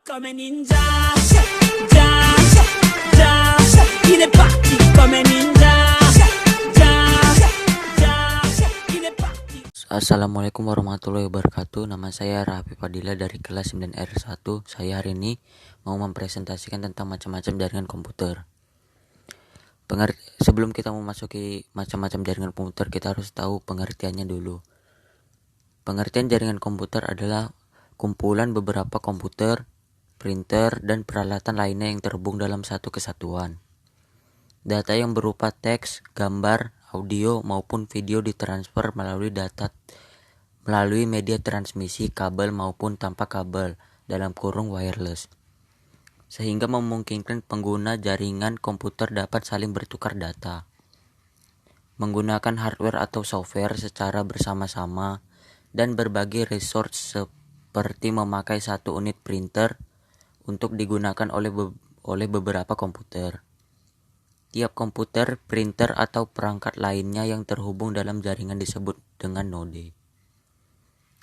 Come ninja, ja, ja, il est parti comme ninja, ja, ja, il est parti. Assalamualaikum warahmatullahi wabarakatuh. Nama saya Raffi Fadila dari kelas 9R1. Saya hari ini mau mempresentasikan tentang macam-macam jaringan komputer. Sebelum kita memasuki macam-macam jaringan komputer, kita harus tahu pengertiannya dulu. Pengertian jaringan komputer adalah kumpulan beberapa komputer, printer, dan peralatan lainnya yang terhubung dalam satu kesatuan. Data yang berupa teks, gambar, audio, maupun video ditransfer melalui media transmisi kabel maupun tanpa kabel (wireless), sehingga memungkinkan pengguna jaringan komputer dapat saling bertukar data, menggunakan hardware atau software secara bersama-sama, dan berbagi resource seperti memakai satu unit printer untuk digunakan oleh beberapa komputer. Tiap komputer, printer, atau perangkat lainnya yang terhubung dalam jaringan disebut dengan node.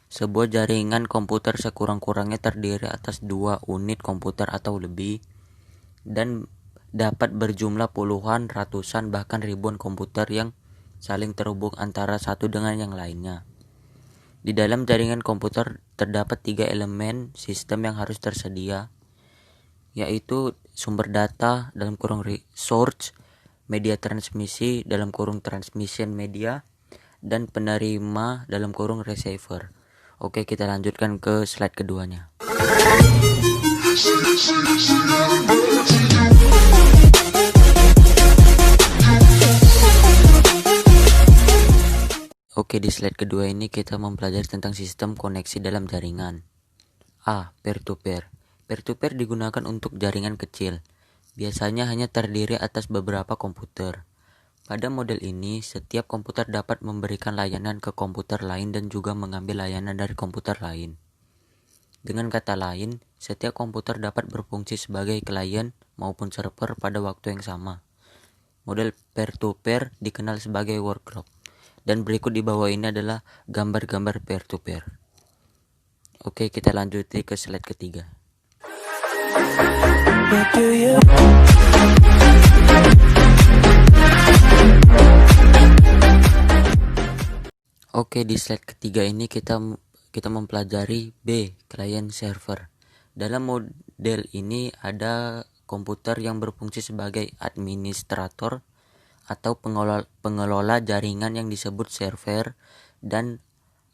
Sebuah jaringan komputer sekurang-kurangnya terdiri atas 2 unit komputer atau lebih, dan dapat berjumlah puluhan, ratusan, bahkan ribuan komputer yang saling terhubung antara satu dengan yang lainnya. Di dalam jaringan komputer terdapat 3 elemen sistem yang harus tersedia, yaitu sumber data (resource), media transmisi (transmission media), dan penerima (receiver). Oke, kita lanjutkan ke slide keduanya. Oke, di slide kedua ini kita mempelajari tentang sistem koneksi dalam jaringan. A. Peer-to-peer. Peer-to-peer digunakan untuk jaringan kecil, biasanya hanya terdiri atas beberapa komputer. Pada model ini, setiap komputer dapat memberikan layanan ke komputer lain dan juga mengambil layanan dari komputer lain. Dengan kata lain, setiap komputer dapat berfungsi sebagai klien maupun server pada waktu yang sama. Model peer-to-peer dikenal sebagai workgroup, dan berikut di bawah ini adalah gambar-gambar peer-to-peer. Oke, kita lanjuti ke slide ketiga. Oke, di slide ketiga ini kita mempelajari B, client server. Dalam model ini ada komputer yang berfungsi sebagai administrator atau pengelola jaringan yang disebut server, dan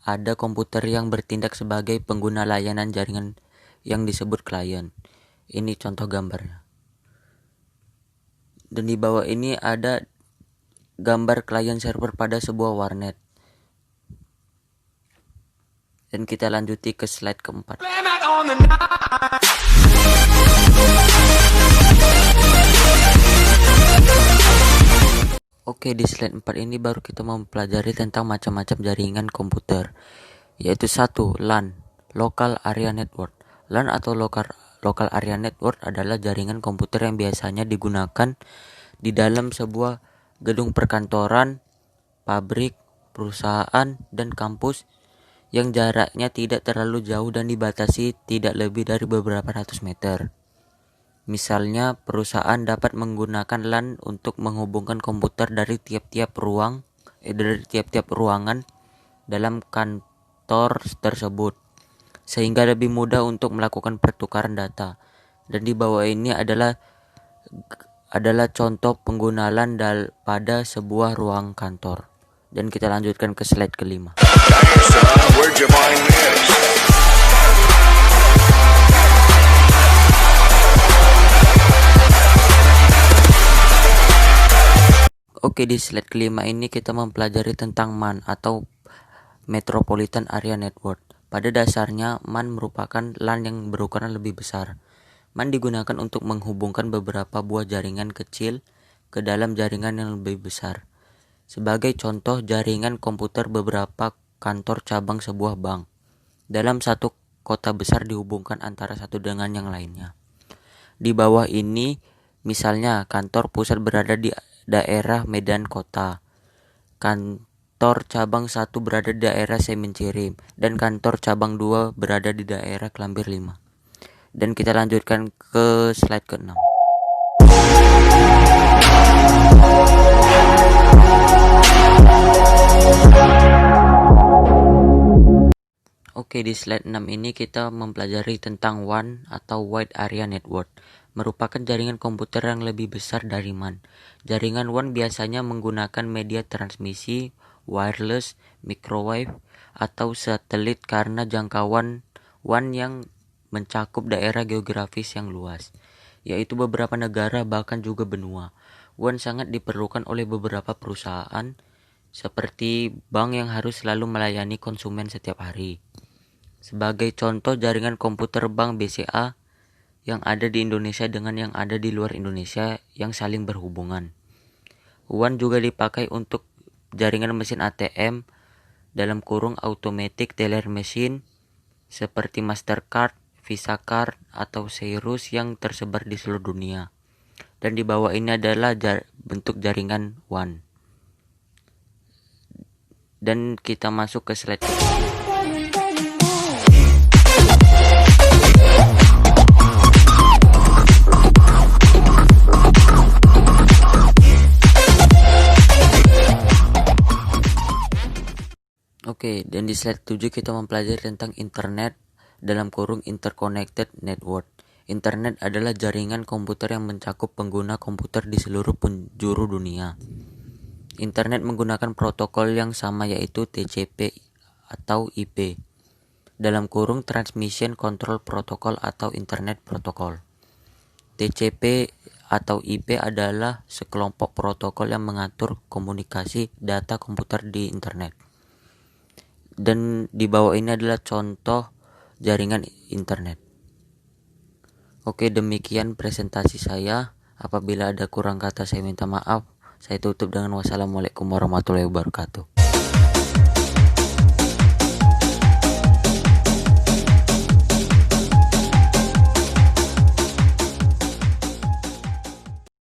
ada komputer yang bertindak sebagai pengguna layanan jaringan yang disebut klien. Ini contoh gambarnya. Dan di bawah ini ada gambar klien server pada sebuah warnet. Dan kita lanjuti ke slide keempat. Oke, di slide 4 ini baru kita mempelajari tentang macam-macam jaringan komputer, yaitu 1. LAN, Local Area Network. LAN atau Local Area Network adalah jaringan komputer yang biasanya digunakan di dalam sebuah gedung perkantoran, pabrik, perusahaan, dan kampus yang jaraknya tidak terlalu jauh dan dibatasi tidak lebih dari beberapa ratus meter. Misalnya, perusahaan dapat menggunakan LAN untuk menghubungkan komputer dari tiap-tiap ruangan dalam kantor tersebut, sehingga lebih mudah untuk melakukan pertukaran data. Dan di bawah ini adalah contoh pengguna LAN pada sebuah ruang kantor. Dan kita lanjutkan ke slide kelima. Oke, di slide kelima ini kita mempelajari tentang MAN atau Metropolitan Area Network. Pada dasarnya, MAN merupakan LAN yang berukuran lebih besar. MAN digunakan untuk menghubungkan beberapa buah jaringan kecil ke dalam jaringan yang lebih besar. Sebagai contoh, jaringan komputer beberapa kantor cabang sebuah bank dalam satu kota besar dihubungkan antara satu dengan yang lainnya. Di bawah ini, misalnya kantor pusat berada di daerah Medan Kota, kantor cabang 1 berada di daerah Semencirim, dan kantor cabang 2 berada di daerah Klambir 5. Dan kita lanjutkan ke slide ke-6. Oke, di slide 6 ini kita mempelajari tentang WAN atau Wide Area Network, merupakan jaringan komputer yang lebih besar dari MAN. Jaringan WAN biasanya menggunakan media transmisi, wireless, microwave, atau satelit karena jangkauan WAN yang mencakup daerah geografis yang luas, yaitu beberapa negara bahkan juga benua. WAN sangat diperlukan oleh beberapa perusahaan, seperti bank yang harus selalu melayani konsumen setiap hari. Sebagai contoh, jaringan komputer bank BCA yang ada di Indonesia dengan yang ada di luar Indonesia yang saling berhubungan. WAN juga dipakai untuk jaringan mesin ATM (Automatic Teller Machine) seperti Mastercard, Visa Card, atau Cyrus yang tersebar di seluruh dunia. Dan di bawah ini adalah bentuk jaringan WAN. Dan kita masuk ke slide. Oke, dan di slide 7 kita mempelajari tentang internet (interconnected network). Internet adalah jaringan komputer yang mencakup pengguna komputer di seluruh penjuru dunia. Internet menggunakan protokol yang sama, yaitu TCP atau IP (Transmission Control Protocol atau Internet Protocol). TCP atau IP adalah sekelompok protokol yang mengatur komunikasi data komputer di internet. Dan di bawah ini adalah contoh jaringan internet. Oke, demikian presentasi saya. Apabila ada kurang kata saya minta maaf. Saya tutup dengan wassalamualaikum warahmatullahi wabarakatuh.